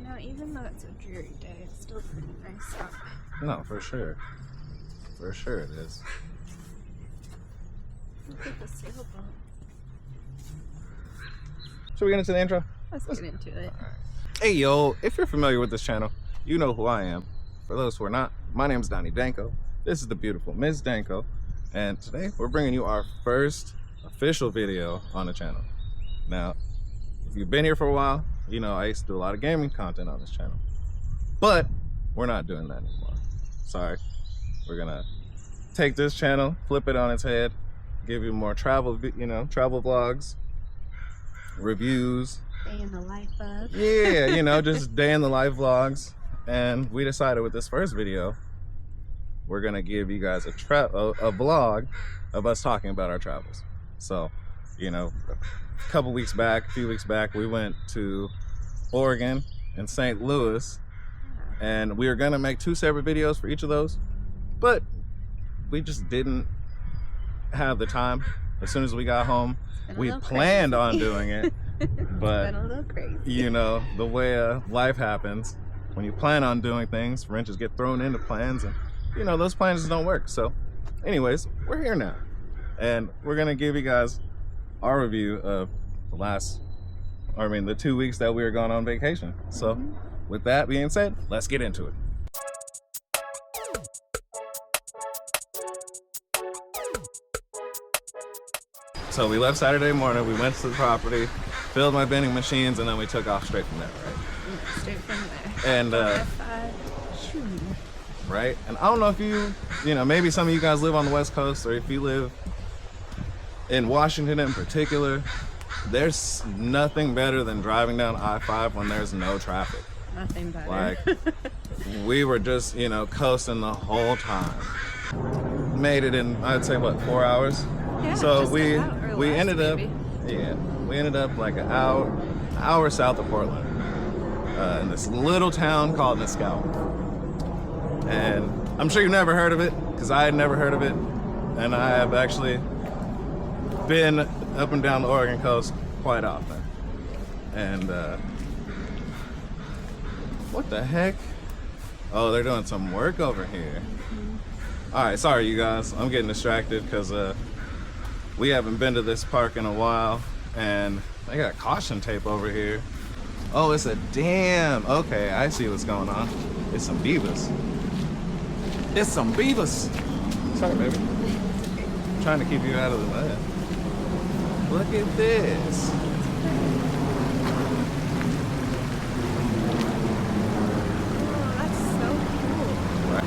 know, even though it's a dreary day, it's still pretty nice out. No, for sure. For sure it is. Look at the sailboat. Should we get into the intro? Let's get into it. Right. Hey yo, if you're familiar with this channel, you know who I am. For those who are not, my name is Donniedankowtf. This is the beautiful Miss Danko. And today we're bringing you our first official video on the channel. Now, if you've been here for a while, you know I used to do a lot of gaming content on this channel. But we're not doing that anymore. Sorry. We're gonna take this channel, flip it on its head, give you more travel, travel vlogs, reviews. Day in the life of. Yeah, just day in the life vlogs. And we decided with this first video, we're gonna give you guys a vlog of us talking about our travels. So, a few weeks back, we went to Oregon and St. Louis, and we were gonna make 2 separate videos for each of those, but we just didn't have the time. As soon as we got home, we planned on doing it, but it's been a little crazy. The way life happens, when you plan on doing things, wrenches get thrown into plans, and those plans just don't work. So anyways, we're here now, and we're gonna give you guys our review of the 2 weeks that we were gone on vacation. So with that being said, let's get into it. So we left Saturday morning, we went to the property, filled my vending machines, and then we took off straight from there, right? Straight from there. And right? And I don't know if you maybe some of you guys live on the West Coast, or if you live in Washington in particular, there's nothing better than driving down I-5 when there's no traffic. Nothing better. Like, we were just, coasting the whole time. Made it in, I'd say, what, 4 hours? Yeah, so just we ended up, we ended up like an hour south of Portland, in this little town called Mescal. And I'm sure you've never heard of it, because I had never heard of it, and I have actually been up and down the Oregon coast quite often. And what the heck? Oh, they're doing some work over here. All right, sorry you guys, I'm getting distracted because we haven't been to this park in a while, and they got caution tape over here. Oh, it's a dam. Okay, I see what's going on. It's some beavers. It's some beavers. Sorry, baby. I'm trying to keep you out of the mud. Look at this. Oh, that's so cool. Right.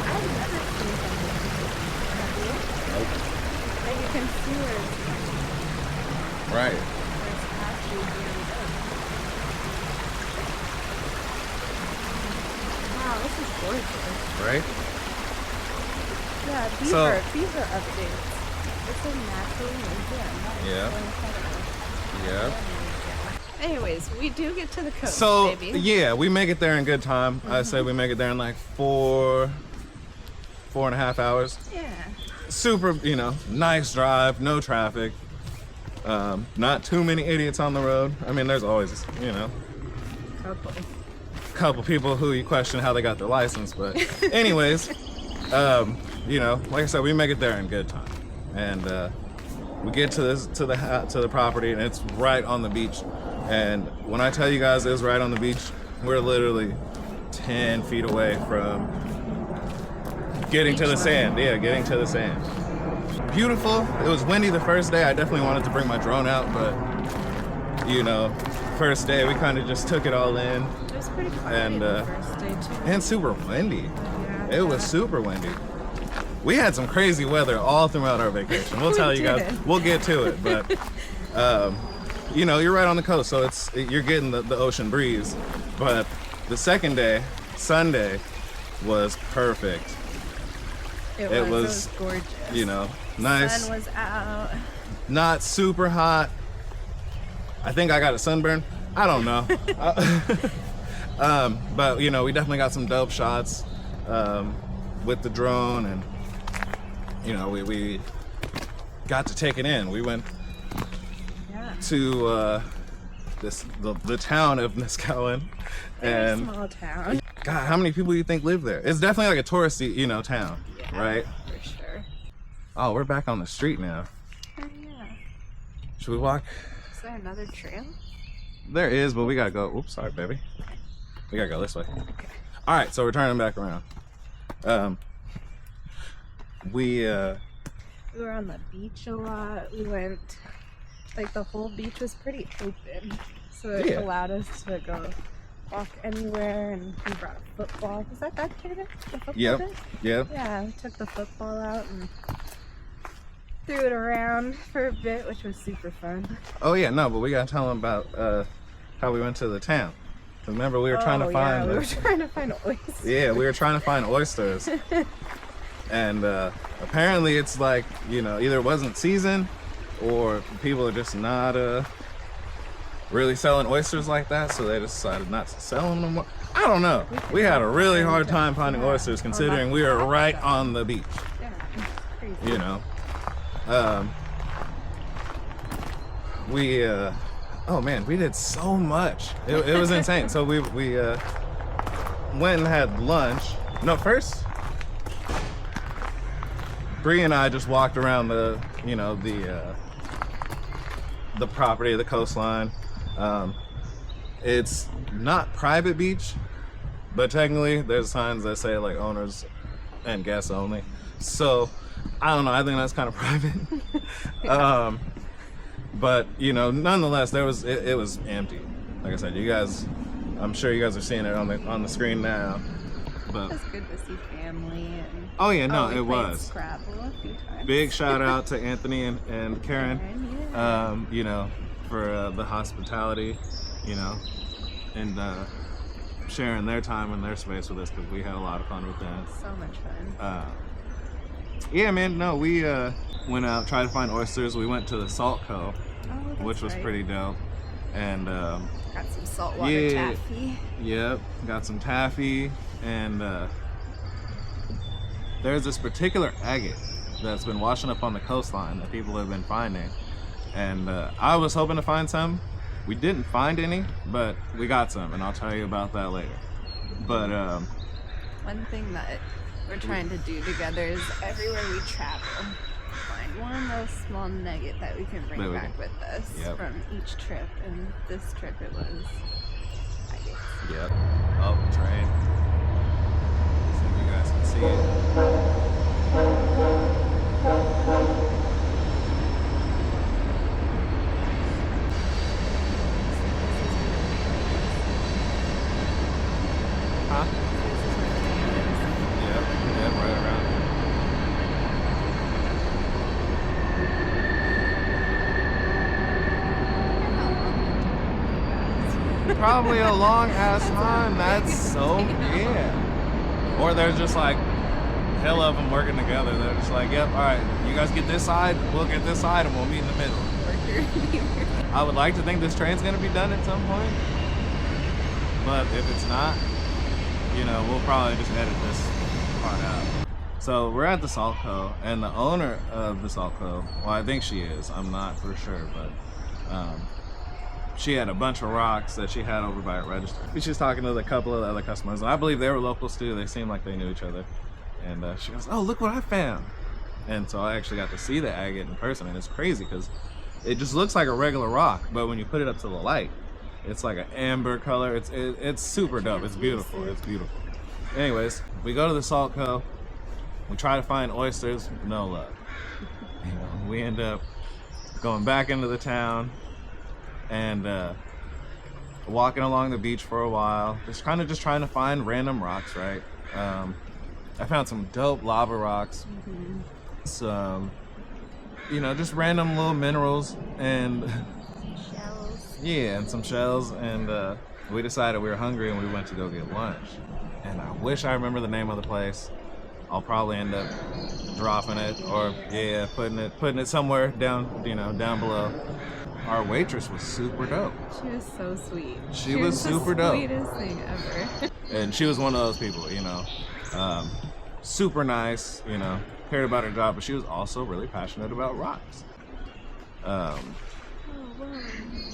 I've never seen something like that. Like you can see where it's Right. where it's actually being done. Wow, this is gorgeous. Right? Yeah, beaver updates. It's a natural museum. Yeah. So Yeah. anyways, we do get to the coast, So baby. yeah, we make it there in good time. I say we make it there in like 4.5 hours. Yeah. Super, nice drive, no traffic, not too many idiots on the road. I mean, there's always, couple people who you question how they got their license, but anyways, like I said, we make it there in good time, and we get to the property, and it's right on the beach. And when I tell you guys it's right on the beach, we're literally 10 feet away from getting to the sand. Yeah, getting to the sand. Beautiful. It was windy the first day. I definitely wanted to bring my drone out, but first day we kind of just took it all in. It was pretty cloudy And the first day too. and super windy. Yeah, It was super windy. We had some crazy weather all throughout our vacation. We'll tell you guys. We'll get to it, but you're right on the coast, so you're getting the ocean breeze. But the second day, Sunday, was perfect. It was gorgeous. Nice. Sun was out. Not super hot. I think I got a sunburn. I don't know. But we definitely got some dope shots. with the drone, and you know, we got to take it in. We went to the town of Niskanen, and small town. God, how many people do you think live there? It's definitely like a touristy, you know, town, right? For sure. Oh, we're back on the street now. Oh yeah. Should we walk? Is there another trail? There is, but we gotta go. Oops, sorry, baby. We gotta go this way. Okay. All right, so we're turning back around. We were on the beach a lot. We went, like, the whole beach was pretty open, so it allowed us to go walk anywhere. And we brought a football. Was that kid? The football? Yep. Bit? Yep. Yeah, we took the football out and threw it around for a bit, which was super fun. Oh yeah, no, but we gotta tell them about how we went to the town. Remember, we were trying to find. We were trying to find oysters. Yeah, we were trying to find oysters, and apparently it's like, you know, either it wasn't season, or people are just not really selling oysters like that, so they decided not to sell them no more. I don't know. We had a really hard time finding oysters, considering we were right on the beach. Yeah, it's crazy. You know. Oh man, we did so much. It was insane. So we went and had lunch. No, first Bree and I just walked around the property, the coastline. It's not private beach, but technically there's signs that say like owners and guests only. So I don't know, I think that's kind of private. But you know, nonetheless, it was empty. Like I said, you guys, I'm sure you guys are seeing it on the screen now. But it was good to see family. And oh yeah, no, we it was. Scrabble a few times. Big shout out to Anthony and Karen. You know, for the hospitality, you know, and sharing their time and their space with us, because we had a lot of fun with them. So much fun. Yeah, man. No, we went out, tried to find oysters. We went to the Salt Co, which was pretty dope, and got some saltwater taffy. Yep, got some taffy, and there's this particular agate that's been washing up on the coastline that people have been finding, and I was hoping to find some. We didn't find any, but we got some, and I'll tell you about that later. But one thing that we're trying to do together is everywhere we travel, find one little small nugget that we can bring back with us from each trip. And this trip it was agates. Yep. Oh, train. See if you guys can see it. Huh? Yep, right around there. Probably a long ass time. That's so, yeah. Or there's just like hell of them working together. They're just like, yep, all right, you guys get this side, we'll get this side, and we'll meet in the middle. I would like to think this train's gonna be done at some point, but if it's not, you know, we'll probably just edit this part out. So we're at the Salt Co, and the owner of the Salt Co, well, I think she is, I'm not for sure, but she had a bunch of rocks that she had over by a register. She's talking to a couple of the other customers, and I believe they were locals too. They seemed like they knew each other. And she goes, oh, look what I found. And so I actually got to see the agate in person, and it's crazy because it just looks like a regular rock, but when you put it up to the light, it's like an amber color. It's super dope. It's beautiful. It's beautiful. Anyways, we go to the Salt Co. We try to find oysters. No luck. You know, we end up going back into the town and walking along the beach for a while. Just trying to find random rocks, right? I found some dope lava rocks. Some, you know, just random little minerals and Shells. Yeah, and some shells, and we decided we were hungry and we went to go get lunch. And I wish I remember the name of the place. I'll probably end up dropping it, or putting it somewhere down, you know, down below. Our waitress was super dope. She was so sweet. She was super dope. Sweetest thing ever. And she was one of those people, you know. super nice, you know, cared about her job, but she was also really passionate about rocks.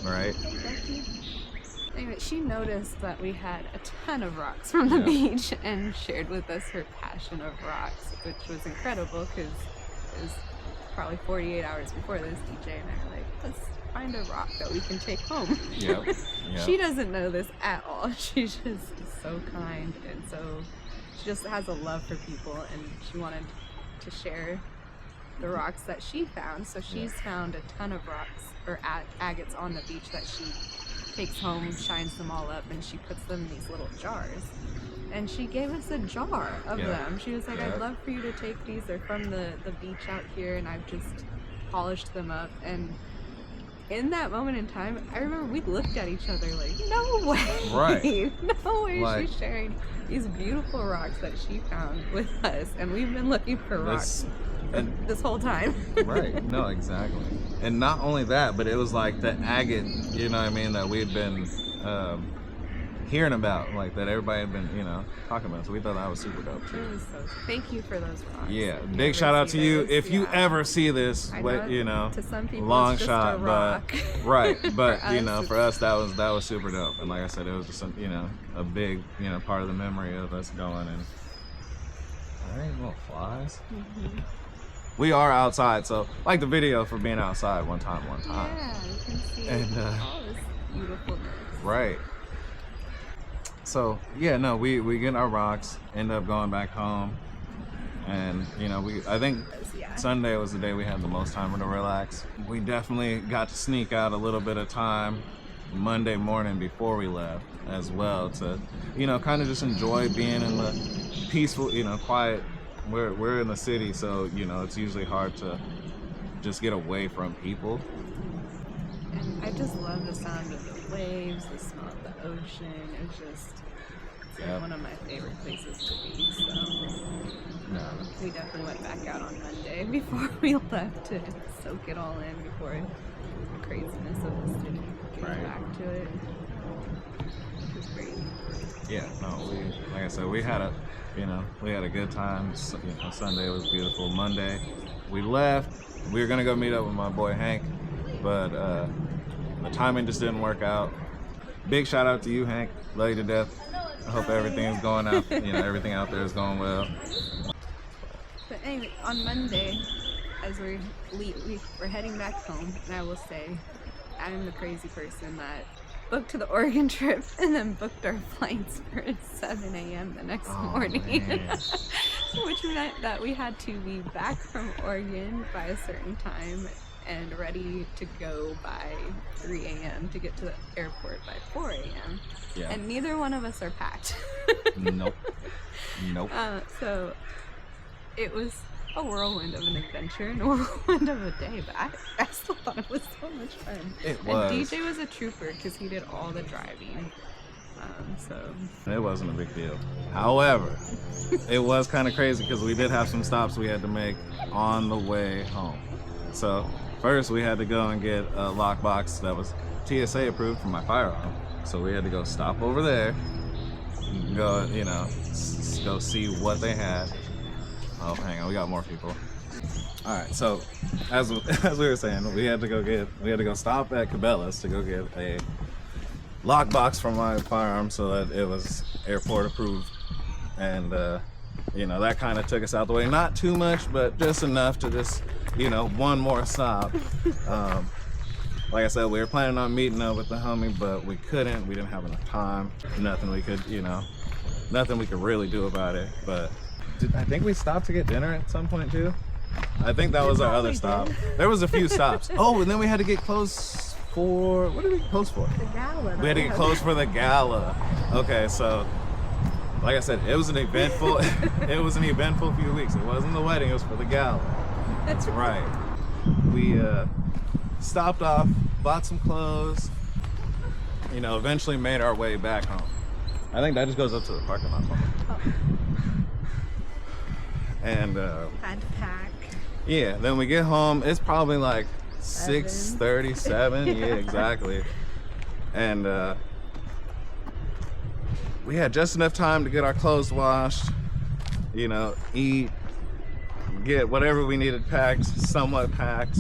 Right? Anyway, she noticed that we had a ton of rocks from the beach and shared with us her passion of rocks, which was incredible because it was probably 48 hours before this. DJ and I were like, let's find a rock that we can take home. Yep. She doesn't know this at all. She's just so kind, and so she just has a love for people, and she wanted to share the rocks that she found. So she's found a ton of rocks or agates on the beach that she takes home, shines them all up, and she puts them in these little jars. And she gave us a jar of them. She was like, I'd love for you to take these. They're from the beach out here, and I've just polished them up. And in that moment in time, I remember we looked at each other like, no way. Right. No way she's sharing these beautiful rocks that she found with us. And we've been looking for rocks this whole time. Right. No, exactly. And not only that, but it was like the agate, you know what I mean, that we had been hearing about, like that everybody had been, you know, talking about. So we thought that was super dope too. It was so, thank you for those rocks. Yeah, big shout out to you. If you ever see this, you know, to some people long it's just shot, a rock. but right, but you know, for us that was super dope. And like I said, it was just you know, a big, you know, part of the memory of us going. And there ain't no flies. We are outside, so like the video for being outside one time. Yeah, you can see all this beautifulness. Right. So yeah, no, we get our rocks, end up going back home, and you know, I think Sunday was the day we had the most time to relax. We definitely got to sneak out a little bit of time Monday morning before we left as well to, you know, kind of just enjoy being in the peaceful, you know, quiet. We're in the city, so you know, it's usually hard to just get away from people. And I just love the sound of the waves, the smell of the ocean. It's just like one of my favorite places to be. So we definitely went back out on Monday before we left to soak it all in before the craziness of the city getting back to it. Which was great. Yeah, no, like I said, we had a good time. You know, Sunday was beautiful. Monday, we left. We were gonna go meet up with my boy Hank, but the timing just didn't work out. Big shout out to you, Hank. Love you to death. I hope everything's going out. You know, everything out there is going well. But anyway, on Monday, as we're heading back home, and I will say, I'm the crazy person that booked the Oregon trip and then booked our flights for 7 a.m. the next morning. Which meant that we had to be back from Oregon by a certain time and ready to go by 3 a.m. to get to the airport by 4 a.m. Yeah. And neither one of us are packed. Nope. So it was a whirlwind of an adventure and a whirlwind of a day, but I still thought it was so much fun. It was. And DJ was a trooper because he did all the driving. So it wasn't a big deal. However, it was kind of crazy because we did have some stops we had to make on the way home. So first we had to go and get a lockbox that was TSA approved for my firearm. So we had to go stop over there, go, you know, go see what they had. Oh, hang on, we got more people. All right, so as we were saying, we had to go stop at Cabela's to go get a lockbox for my firearm so that it was airport approved. And you know, that kind of took us out the way. Not too much, but just enough to just, you know, one more stop. Like I said, we were planning on meeting up with the homie, but we couldn't. We didn't have enough time. Nothing we could really do about it. But I think we stopped to get dinner at some point too. I think that was our other stop. There was a few stops. Oh, and then we had to get close for, what did we get close for? The gala. We had to get close for the gala. Okay, so like I said, it was an eventful few weeks. It wasn't the wedding, it was for the gala. That's right. We stopped off, bought some clothes, you know, eventually made our way back home. I think that just goes up to the parking lot. Oh. And had to pack. Yeah, then we get home, it's probably like 6:37. Yeah, exactly. And we had just enough time to get our clothes washed, you know, eat, get whatever we needed packed, somewhat packed,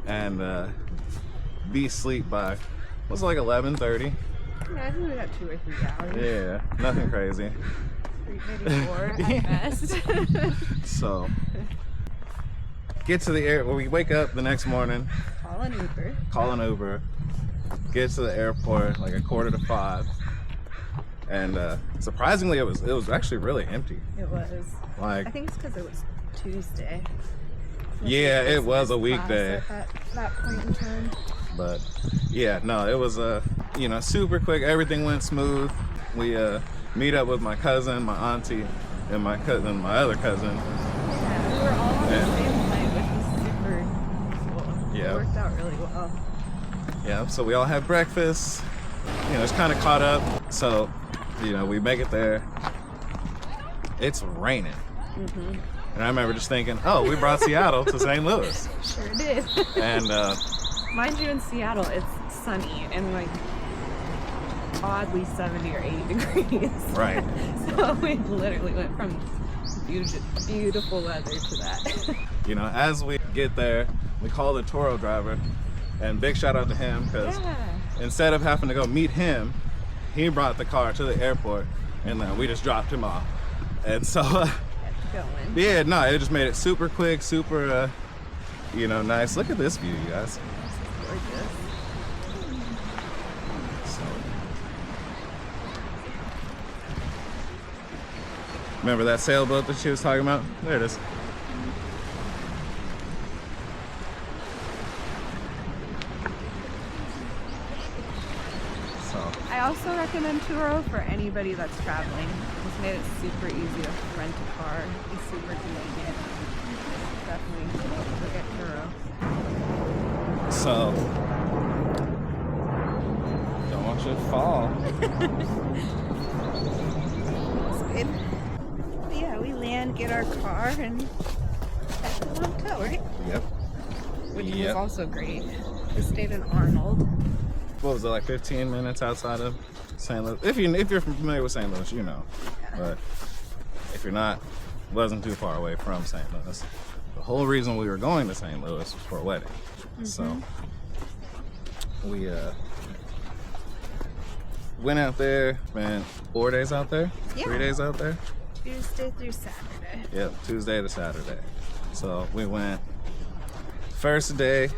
and be asleep by, what's it, like 11:30? Yeah, I think we got 2 or 3 hours. Yeah, nothing crazy. 3, maybe 4 at best. So, get to the air. Well, we wake up the next morning. Call an Uber. Get to the airport like 4:45, and surprisingly, it was actually really empty. It was. Like, I think it's because it was Tuesday. Yeah, it was a weekday. At that point in time. But yeah, no, it was you know, super quick. Everything went smooth. We meet up with my cousin, my auntie, and my other cousin. Yeah, we were all on the same night, which was super cool. Yeah. It worked out really well. Yeah, so we all had breakfast. You know, it's kind of caught up. So, you know, we make it there. It's raining. Mm-hmm. And I remember just thinking, oh, we brought Seattle to St. Louis. Sure did. And mind you, in Seattle, it's sunny and like oddly 70 or 80 degrees. Right. So we literally went from beautiful weather to that. You know, as we get there, we call the Toro driver, and big shout out to him, because instead of having to go meet him, he brought the car to the airport, and then we just dropped him off. And so, yeah, no, it just made it super quick, super, you know, nice. Look at this view, you guys. Gorgeous. So, remember that sailboat that she was talking about? There it is. I also recommend Turo for anybody that's traveling. It's made it super easy to rent a car. It's super convenient. Definitely look at Turo. So, don't want you to fall. That's good. But yeah, we land, get our car, and head to the hotel, right? Yep. Which was also great. We stayed in Arnold. What was it, like 15 minutes outside of St. Louis? If you're familiar with St. Louis, you know. Yeah. But if you're not, it wasn't too far away from St. Louis. The whole reason we were going to St. Louis was for a wedding. Mm-hmm. So we went out there, spent 4 days out there, 3 days out there. Tuesday through Saturday. Yep, Tuesday to Saturday. So we went first day,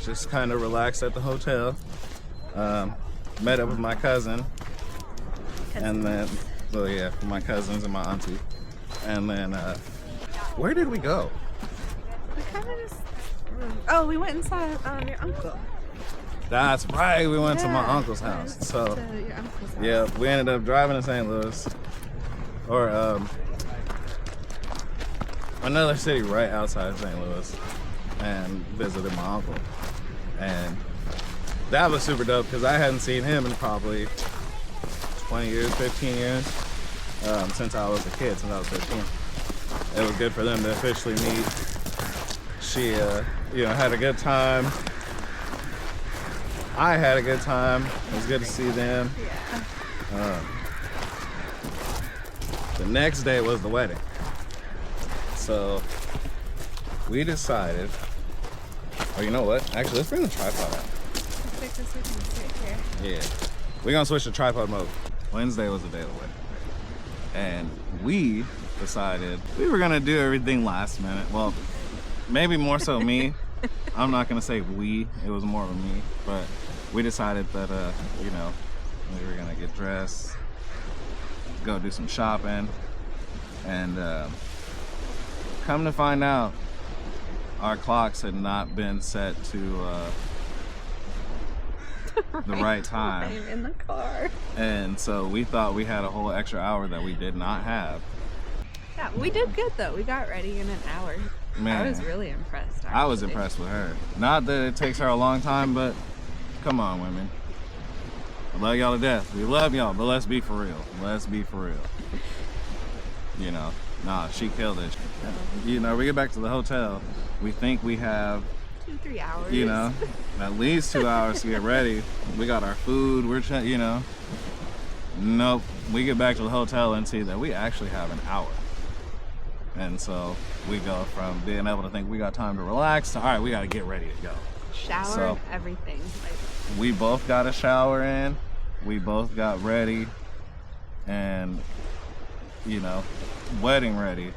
just kind of relaxed at the hotel. Met up with my cousin, and then, so yeah, my cousins and my auntie, and then where did we go? We kind of just, we went and saw your uncle. That's right, we went to my uncle's house. So to your uncle's house. yeah, we ended up driving to St. Louis, or another city right outside St. Louis, and visited my uncle. And that was super dope because I hadn't seen him in probably 20 years, 15 years, since I was a kid, since I was 15. It was good for them to officially meet. She, you know, had a good time. I had a good time. It was good to see them. Yeah. The next day was the wedding. So we decided, oh, you know what? Actually, let's bring the tripod out. Yeah, we're gonna switch to tripod mode. Wednesday was the day of the wedding, and we decided we were gonna do everything last minute. Well, maybe more so me. I'm not gonna say we, it was more of me, but we decided that you know, we were gonna get dressed, go do some shopping, and come to find out, our clocks had not been set to the right time in the car. And so we thought we had a whole extra hour that we did not have. Yeah, we did good though. We got ready in an hour. Man, I was really impressed, actually. I was impressed with her. Not that it takes her a long time, but come on, women. I love y'all to death. We love y'all, but let's be for real. Let's be for real. You know, nah, she killed it. You know, we get back to the hotel. We think we have 2-3 hours. You know, at least 2 hours to get ready. We got our food, we're, you know. Nope, we get back to the hotel and see that we actually have an hour. And so we go from being able to think we got time to relax to, all right, we got to get ready to go. Shower and everything. Like, we both got a shower in. We both got ready. And, you know, wedding ready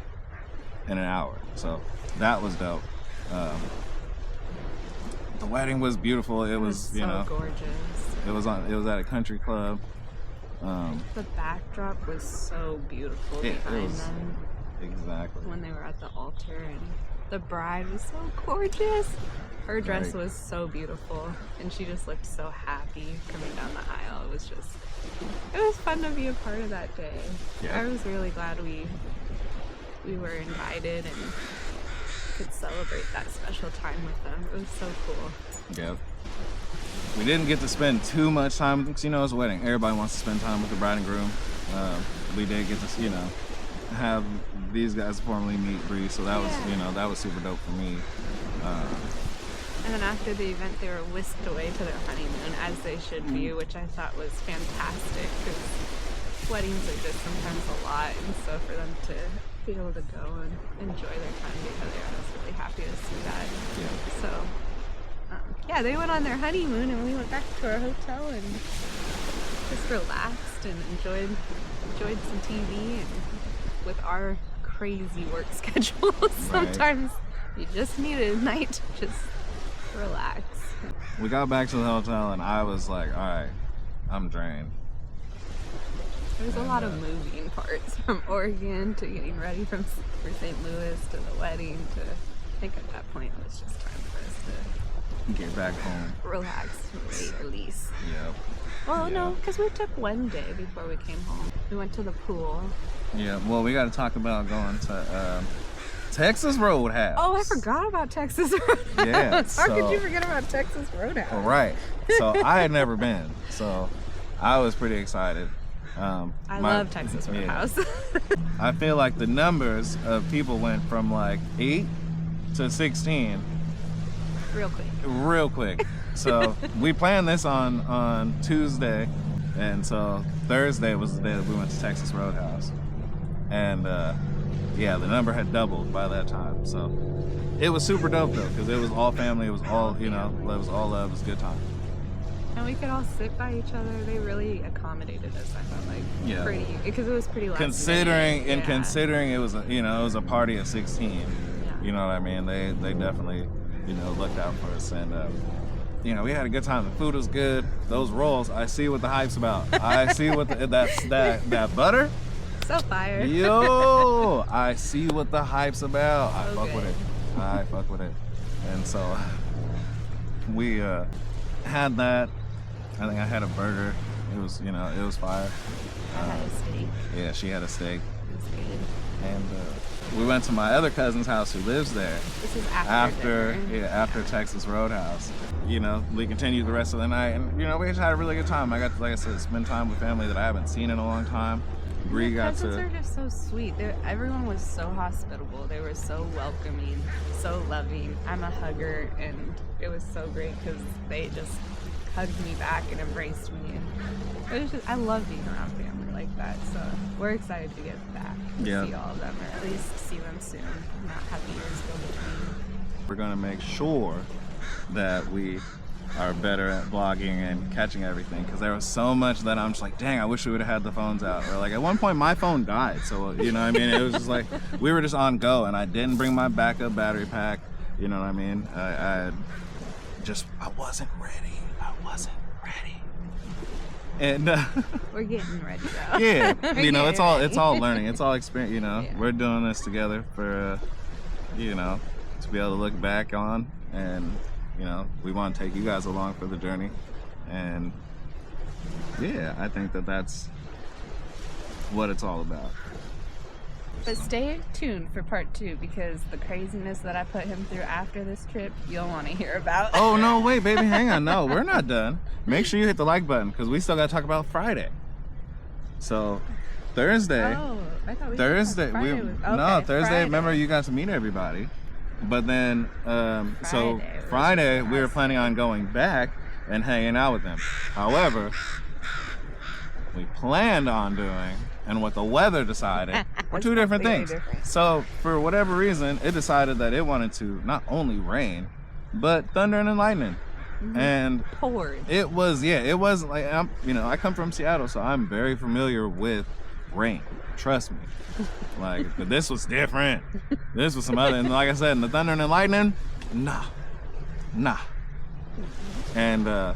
in an hour. So that was dope. The wedding was beautiful. It was so you know, gorgeous. It was at a country club. The backdrop was so beautiful behind them. Exactly. When they were at the altar, and the bride was so gorgeous. Her dress was so beautiful, and she just looked so happy coming down the aisle. It was fun to be a part of that day. Yeah. I was really glad we were invited and could celebrate that special time with them. It was so cool. Yeah. We didn't get to spend too much time because, you know, it's a wedding. Everybody wants to spend time with the bride and groom. We did get to, you know, have these guys formally meet Bree, so that was, you know, that was super dope for me. And then after the event, they were whisked away to their honeymoon, as they should be, which I thought was fantastic, because weddings are just sometimes a lot, and so for them to be able to go and enjoy their time together, I was really happy to see that. Yeah. So, yeah, they went on their honeymoon, and we went back to our hotel and just relaxed and enjoyed some TV, and with our crazy work schedule, sometimes you just need a night to just relax. We got back to the hotel and I was like, all right, I'm drained. There's a lot of moving parts, from Oregon to getting ready for St. Louis to the wedding to, I think at that point it was just time for us to get back home, relax, and release. Yep. Well, no, because we took one day before we came home. We went to the pool. Yeah, well, we got to talk about going to Texas Roadhouse. Oh, I forgot about Texas Roadhouse. Yeah. How could you forget about Texas Roadhouse? Right. So I had never been, so I was pretty excited. I love Texas Roadhouse. Yeah. I feel like the numbers of people went from like 8 to 16 real quick. So we planned this on Tuesday, and so Thursday was the day that we went to Texas Roadhouse, and yeah, the number had doubled by that time. So it was super dope though, because it was all family. It was all, you know, it was all love. It was a good time. And we could all sit by each other. They really accommodated us, I felt like. Pretty, because it was pretty last considering minute. Considering it was you know, it was a party of 16. You know what I mean? They definitely, you know, looked out for us, and you know, we had a good time. The food was good. Those rolls, I see what the hype's about. I see what that butter. So fire. Yo, I see what the hype's about. I fuck with it. I fuck with it. And so we had that. I think I had a burger. It was, you know, it was fire. I had a steak. Yeah, she had a steak. It was good. And we went to my other cousin's house who lives there. This is after Texas Roadhouse. You know, we continued the rest of the night, and you know, we just had a really good time. I got to, like I said, spend time with family that I haven't seen in a long time. Bree got to. Cousins are just so sweet. Everyone was so hospitable. They were so welcoming, so loving. I'm a hugger, and it was so great because they just hugged me back and embraced me. And it was just, I love being around family like that. So we're excited to get back to see all of them, or at least see them soon, not have years go between. We're gonna make sure that we are better at vlogging and catching everything, because there was so much that I'm just like, dang, I wish we would have had the phones out. Or like at one point my phone died, so you know what I mean, it was just like we were just on go, and I didn't bring my backup battery pack, you know what I mean. I wasn't ready, and we're getting ready though. Yeah, you know, it's all learning, it's all experience, you know. We're doing this together for you know, to be able to look back on, and you know, we want to take you guys along for the journey. And yeah, I think that that's what it's all about. But stay tuned for part 2, because the craziness that I put him through after this trip, you'll want to hear about. Oh, no, wait, baby, hang on. No, we're not done. Make sure you hit the like button, because we still got to talk about Friday. So Thursday. Oh, I thought we Thursday. Friday Thursday, Friday. remember, you got to meet everybody. But then, Friday, we were planning on going back and hanging out with them. However, we planned on doing and what the weather decided were two different things. So for whatever reason, it decided that it wanted to not only rain, but thunder and lightning. And it was like, I come from Seattle, so I'm very familiar with rain. Trust me. Like, but this was different. This was some other, and like I said, the thunder and the lightning, nah. And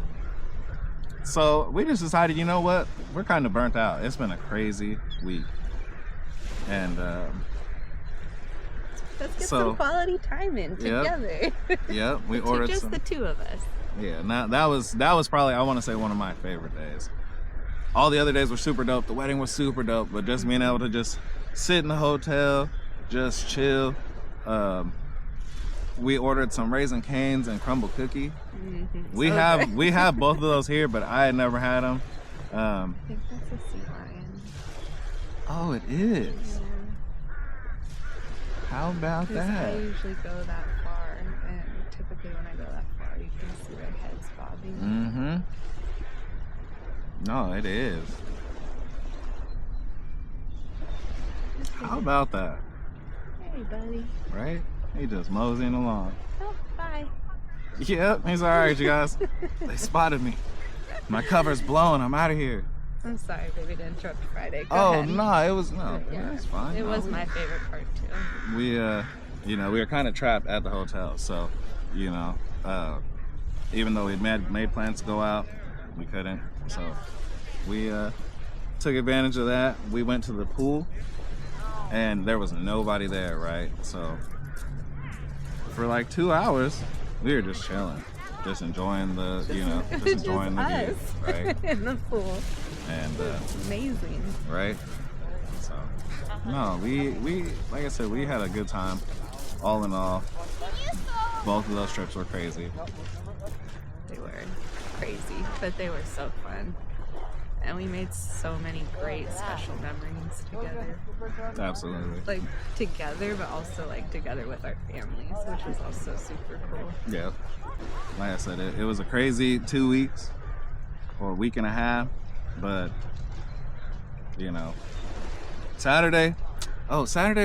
so we just decided, you know what? We're kind of burnt out. It's been a crazy week. And let's get some quality time in together. Yep, we ordered just some. the two of us. Yeah, now that was probably, I want to say, one of my favorite days. All the other days were super dope. The wedding was super dope, but just being able to just sit in the hotel, just chill. We ordered some Raisin Canes and crumble cookie. We have both of those here, but I had never had them. I think that's a sea lion. Oh, it is. Yeah. How about that? I usually go that far, and typically when I go that far, you can see their heads bobbing. No, it is. How about that? Hey, buddy. Right? He just moseying along. Oh, bye. Yep, he's all right, you guys. They spotted me. My cover's blown. I'm out of here. I'm sorry, baby, to interrupt Friday. Go ahead. No, it was it's fine. It was my favorite part too. We we were kind of trapped at the hotel, so even though we made plans to go out, we couldn't. So we took advantage of that. We went to the pool, and there was nobody there, right? So for like 2 hours, we were just chilling, just enjoying the view, right? In the pool. And amazing. Right? So no, we like I said, we had a good time. All in all, both of those trips were crazy. They were crazy, but they were so fun. And we made so many great special memories together. Absolutely. Like together, but also like together with our families, which was also super cool. Yeah. Like I said, it was a crazy 2 weeks or a week and a half, but Saturday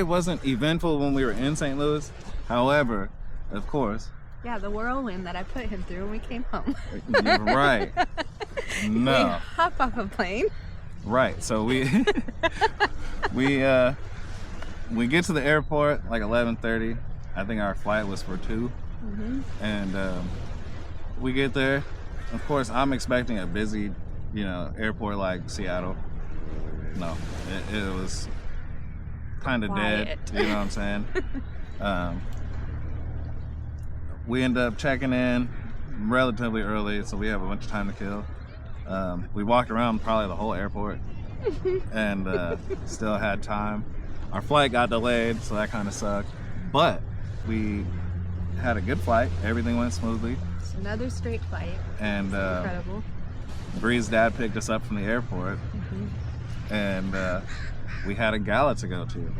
wasn't eventful when we were in St. Louis. However, of course. Yeah, the whirlwind that I put him through when we came home. You're right. No. We hop off a plane. Right. So we we get to the airport like 11:30. I think our flight was for 2. And we get there. Of course, I'm expecting a busy, airport like Seattle. No, it was kind of dead. You know what I'm saying? We end up checking in relatively early, so we have a bunch of time to kill. We walked around probably the whole airport and still had time. Our flight got delayed, so that kind of sucked. But we had a good flight. Everything went smoothly. It's another straight flight. And incredible. Bree's dad picked us up from the airport, and we had a gala to go to.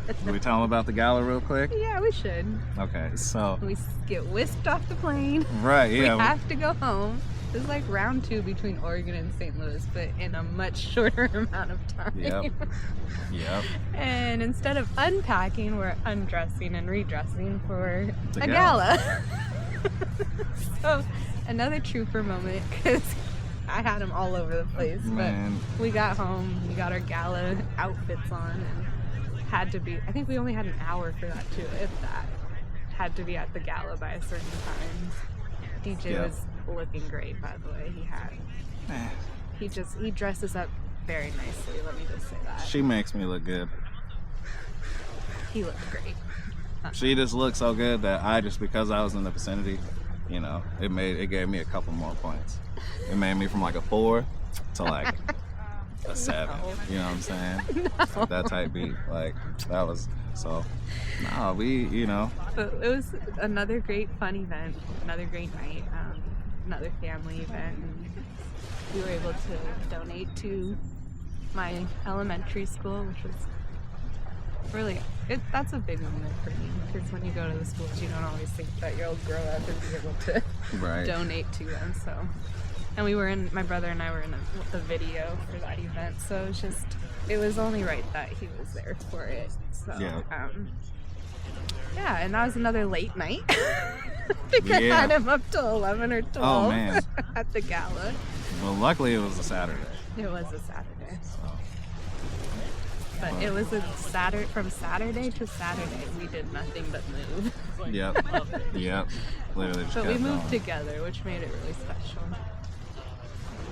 Can we tell them about the gala real quick? Yeah, we should. Okay, so we get whisked off the plane. Right, yeah. We have to go home. This is like round 2 between Oregon and St. Louis, but in a much shorter amount of time. Yep. And instead of unpacking, we're undressing and redressing for a gala. So another trooper moment, because I had them all over the place. Man. But we got home, we got our gala outfits on, and had to be, I think we only had an hour for that too, if that. Had to be at the gala by a certain time. DJ was looking great, by the way. He dresses up very nicely, let me just say that. She makes me look good. He looked great. She just looked so good that because I was in the vicinity, it gave me a couple more points. It made me from like a 4 to like a 7. No. You know what I'm saying? No. That type beat. Like, that was so. No, But it was another great fun event, another great night, another family event. And we were able to donate to my elementary school, which was really, that's a big moment for me, because when you go to the schools, you don't always think that you'll grow up and be able to donate to them. So And we were in, my brother and I were in the video for that event, so it was only right that he was there for it. So, yeah, and that was another late night. I think I had him up till 11 or 12 at the gala. Well, luckily it was a Saturday. It was a Saturday. But it was from Saturday to Saturday, we did nothing but move. Yep. Literally just but we moved together, which made it really special.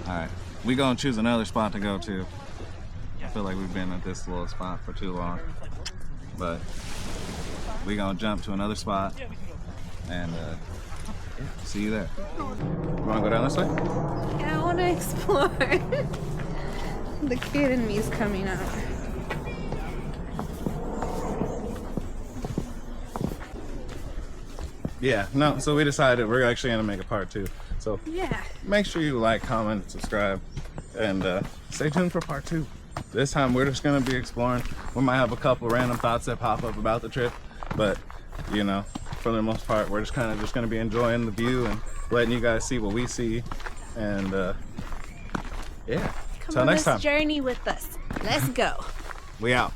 Alright, we gonna choose another spot to go to. I feel like we've been at this little spot for too long. But we gonna jump to another spot and see you there. You wanna go down this way? Yeah, I wanna explore. The kid in me is coming out. Yeah, no, so we decided we're actually gonna make a part 2. So yeah, make sure you like, comment, subscribe, and stay tuned for part 2. This time we're just gonna be exploring. We might have a couple random thoughts that pop up about the trip, but you know, for the most part, we're just kind of gonna be enjoying the view and letting you guys see what we see. And yeah, come on this journey with us. Let's go. We out.